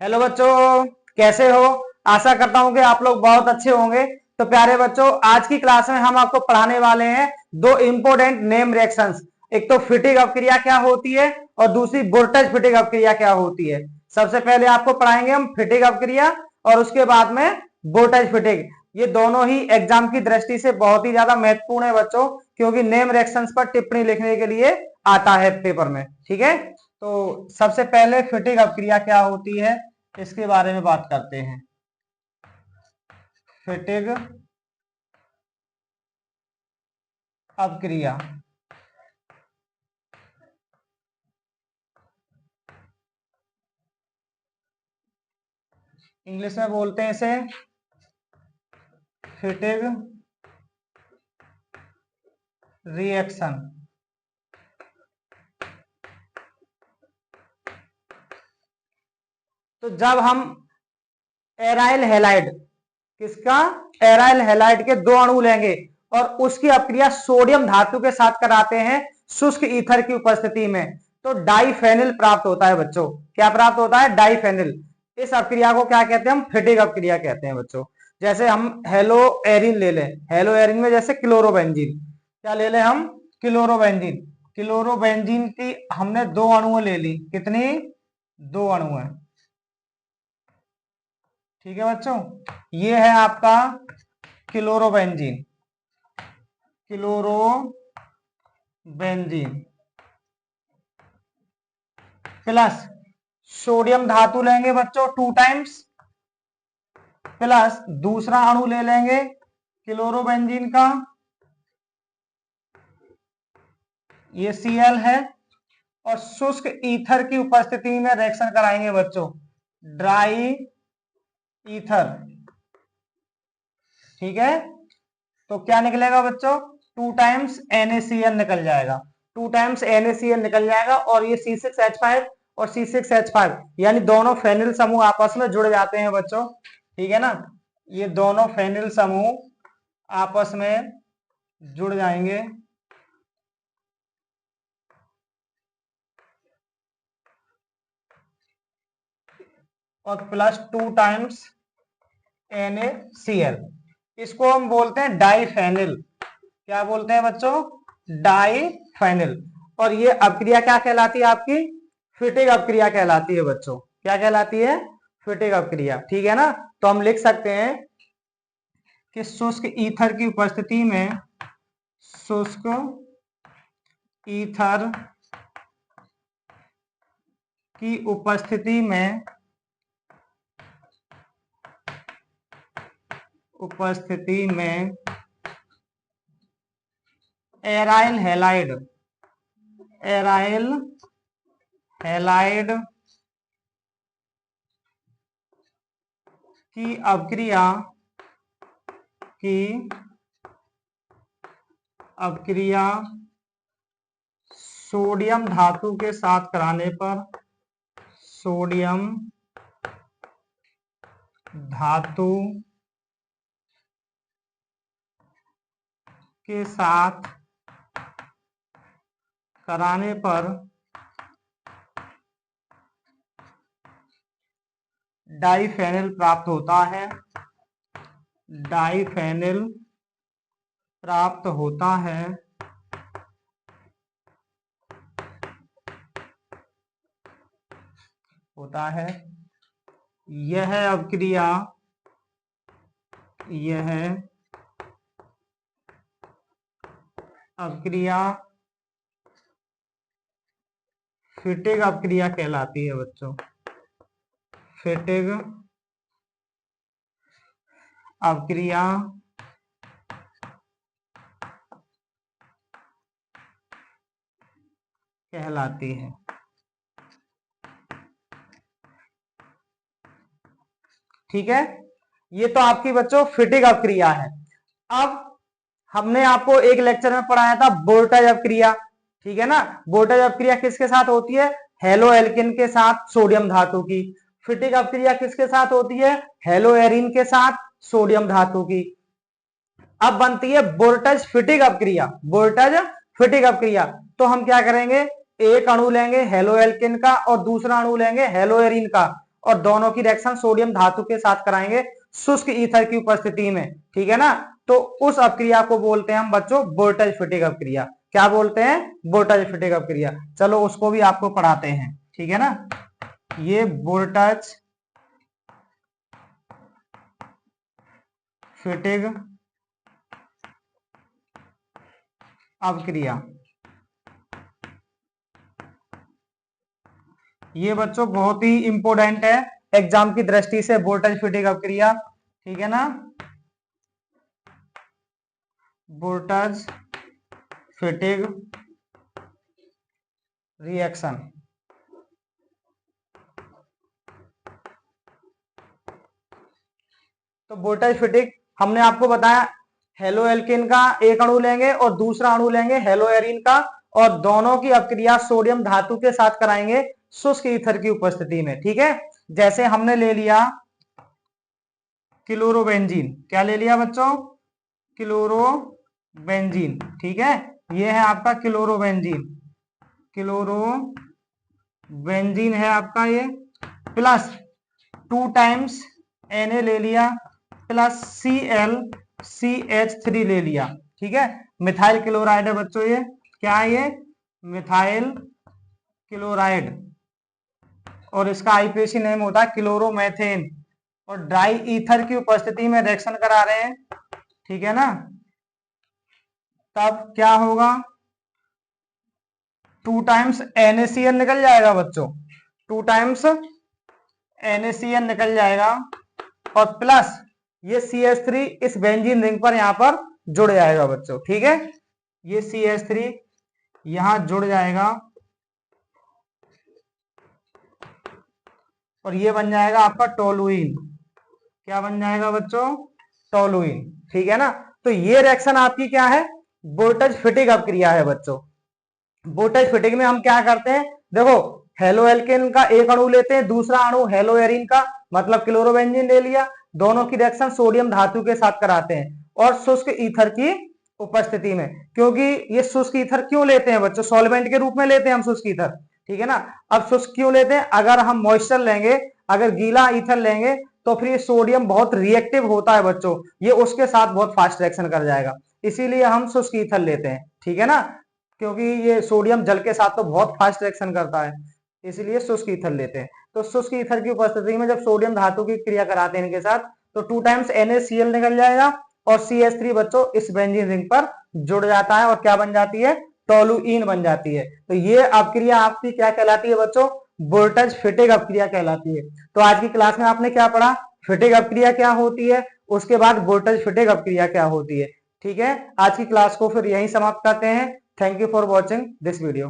Hello बच्चों, कैसे हो। आशा करता हूं कि आप लोग बहुत अच्छे होंगे। तो प्यारे बच्चों, आज की क्लास में हम आपको पढ़ाने वाले हैं दो इंपोर्टेंट नेम रिएक्शंस। एक तो फिटिक अपक्रिया क्या होती है और दूसरी वोल्टेज फिटिक अपक्रिया क्या होती है। सबसे पहले आपको पढ़ाएंगे हम फिटिक अपक्रिया और उसके बाद में वोल्टेज फिटिक। ये दोनों ही एग्जाम की दृष्टि से बहुत ही ज्यादा महत्वपूर्ण है बच्चों, क्योंकि नेम रिएक्शंस पर टिप्पणी लिखने के लिए आता है पेपर में। ठीक है, तो सबसे पहले फिटिक अपक्रिया क्या होती है इसके बारे में बात करते हैं। फिटिग अपक्रिया इंग्लिश में बोलते हैं इसे फिटिग रिएक्शन। तो जब हम एराइल हैलाइड, किसका, एराइल हैलाइड के दो अणु लेंगे और उसकी अपक्रिया सोडियम धातु के साथ कराते हैं शुष्क ईथर की उपस्थिति में, तो डाइफेनिल प्राप्त होता है बच्चों। क्या प्राप्त होता है? डाइफेनिल। इस अपक्रिया को क्या कहते हैं? हम फिटिक अपक्रिया कहते हैं बच्चों। जैसे हम हेलो एरिन ले लें, हेलो एरिन में जैसे क्लोरोबेंजीन, क्या ले लें हम? क्लोरोबेंजीन। क्लोरोबेंजीन की हमने दो अणु ले ली, कितनी? दो अणु है। ठीक है बच्चों, ये है आपका क्लोरोबेंजीन। क्लोरोबेंजीन प्लस सोडियम धातु लेंगे बच्चों 2 टाइम्स, प्लस दूसरा अणु ले लेंगे क्लोरोबेंजीन का, ये Cl है, और शुष्क ईथर की उपस्थिति में रिएक्शन कराएंगे बच्चों, ड्राई ईथर। ठीक है, तो क्या निकलेगा बच्चों? 2 टाइम्स NaCl निकल जाएगा, 2 टाइम्स NaCl निकल जाएगा, और ये C6H5 और C6H5 यानी दोनों फेनिल समूह आपस में जुड़ जाते हैं बच्चों। ठीक है ना, ये दोनों फेनिल समूह आपस में जुड़ जाएंगे और प्लस 2 टाइम्स NaCl, इसको हम बोलते हैं डाइफेनिल। क्या बोलते हैं बच्चों? डाइफेनिल। और ये अपक्रिया क्या कहलाती है आपकी? फिटिक अपक्रिया कहलाती है बच्चों। क्या कहलाती है? फिटिक अपक्रिया। ठीक है ना, तो हम लिख सकते हैं कि शुष्क ईथर की उपस्थिति में, शुष्क ईथर की उपस्थिति में, एराइल हैलाइड, एराइल हैलाइड की अपक्रिया सोडियम धातु के साथ कराने पर, सोडियम धातु के साथ कराने पर डाइफेनिल प्राप्त होता है, डाइफेनिल प्राप्त होता है। यह अपक्रिया फिटिक अपक्रिया कहलाती है बच्चों, फिटिक अपक्रिया कहलाती है। ठीक है, ये तो आपकी बच्चों फिटिक अपक्रिया है। अब हमने आपको एक लेक्चर में पढ़ाया था वोल्टेज अपक्रिया। ठीक है ना, वोल्टेज अपक्रिया किसके साथ होती है? हेलो एल्किन के साथ सोडियम धातु की। फिटिक अपक्रिया किसके साथ होती है? हेलो एरिन के साथ सोडियम धातु की। अब बनती है वोल्टेज फिटिक अपक्रिया। वोल्टेज फिटिक अपक्रिया, तो हम क्या करेंगे? एक अणु लेंगे हेलो एल्किन का और दूसरा अणु लेंगे हेलो एरिन का, और दोनों की रिएक्शन सोडियम धातु के साथ कराएंगे शुष्क ईथर की उपस्थिति में, ठीक है ना। तो उस अपक्रिया को बोलते हैं हम बच्चों वोल्टेज-फिटिक अपक्रिया। क्या बोलते हैं? वोल्टेज-फिटिक अपक्रिया। चलो उसको भी आपको पढ़ाते हैं, ठीक है ना। ये वोल्टेज-फिटिक अपक्रिया, ये बच्चों बहुत ही इंपॉर्टेंट है एग्जाम की दृष्टि से, वोल्टेज-फिटिक अपक्रिया, ठीक है ना। वोल्टेज-फिटिक रिएक्शन, तो वोल्टेज-फिटिक हमने आपको बताया, हेलो एल्केन का एक अणु लेंगे और दूसरा अणु लेंगे हेलो एरीन का, और दोनों की अपक्रिया सोडियम धातु के साथ कराएंगे शुष्क ईथर की उपस्थिति में, ठीक है। जैसे हमने ले लिया क्लोरोबेंजीन, क्या ले लिया बच्चों? क्लोरोबेंजीन, ठीक है। ये है आपका क्लोरोबेंजीन, क्लोरोबेंजीन है आपका ये, प्लस 2 टाइम्स Na ले लिया, प्लस ClCH3 ले लिया, ठीक है। मिथाइल क्लोराइड है बच्चों ये, क्या है ये? मिथाइल क्लोराइड, और इसका आईपीएसी नेम होता है क्लोरोमेथेन, और ड्राई ईथर की उपस्थिति में रिएक्शन करा रहे हैं, ठीक है ना। तब क्या होगा? 2 टाइम्स NaCl निकल जाएगा बच्चों, 2 टाइम्स NaCl निकल जाएगा, और प्लस ये CH3 इस बेंजीन रिंग पर यहां पर जुड़ जाएगा बच्चों, ठीक है। ये CH3 यहां जुड़ जाएगा और ये बन जाएगा आपका टोलुइन। क्या बन जाएगा बच्चों? टोलुइन, ठीक है ना। तो ये रिएक्शन आपकी क्या है? वोल्टेज-फिटिक अपक्रिया है बच्चों। वोल्टेज-फिटिक में हम क्या करते हैं? देखो, हेलो एल्केन का एक अणु लेते हैं, दूसरा अणु हेलो एरीन का, मतलब क्लोरोबेंजीन ले लिया, दोनों की रिएक्शन सोडियम धातु के साथ कराते हैं और शुष्क ईथर की उपस्थिति में। क्योंकि ये शुष्क ईथर क्यों लेते हैं बच्चों? सॉल्वेंट के रूप में लेते हैं हम शुष्क ईथर, ठीक है ना। अब शुष्क क्यों लेते हैं? अगर हम मॉइस्चर लेंगे, अगर गीला ईथर लेंगे, तो फिर ये सोडियम बहुत रिएक्टिव होता है बच्चों, ये उसके साथ बहुत फास्ट रिएक्शन कर जाएगा, इसीलिए हम शुष्क ईथर लेते हैं, ठीक है ना। क्योंकि ये सोडियम जल के साथ तो बहुत फास्ट रिएक्शन करता है, इसलिए शुष्क ईथर लेते हैं। तो शुष्क ईथर की उपस्थिति में जब सोडियम धातु की क्रिया कराते हैं इनके साथ, तो 2 टाइम्स NaCl निकल जाएगा और CH3 बच्चों इस बेंजीन रिंग पर जुड़ जाता है और क्या बन जाती है? टोलुइन बन जाती है। तो ये अपक्रिया आपकी क्या कहलाती है बच्चों? वोल्टेज-फिटिक अपक्रिया कहलाती है। तो आज की क्लास में आपने क्या पढ़ा? फिटिक अपक्रिया क्या होती है, उसके बाद वोल्टेज-फिटिक अपक्रिया क्या होती है, ठीक है। आज की क्लास को फिर यहीं समाप्त करते हैं। Thank you for watching this video.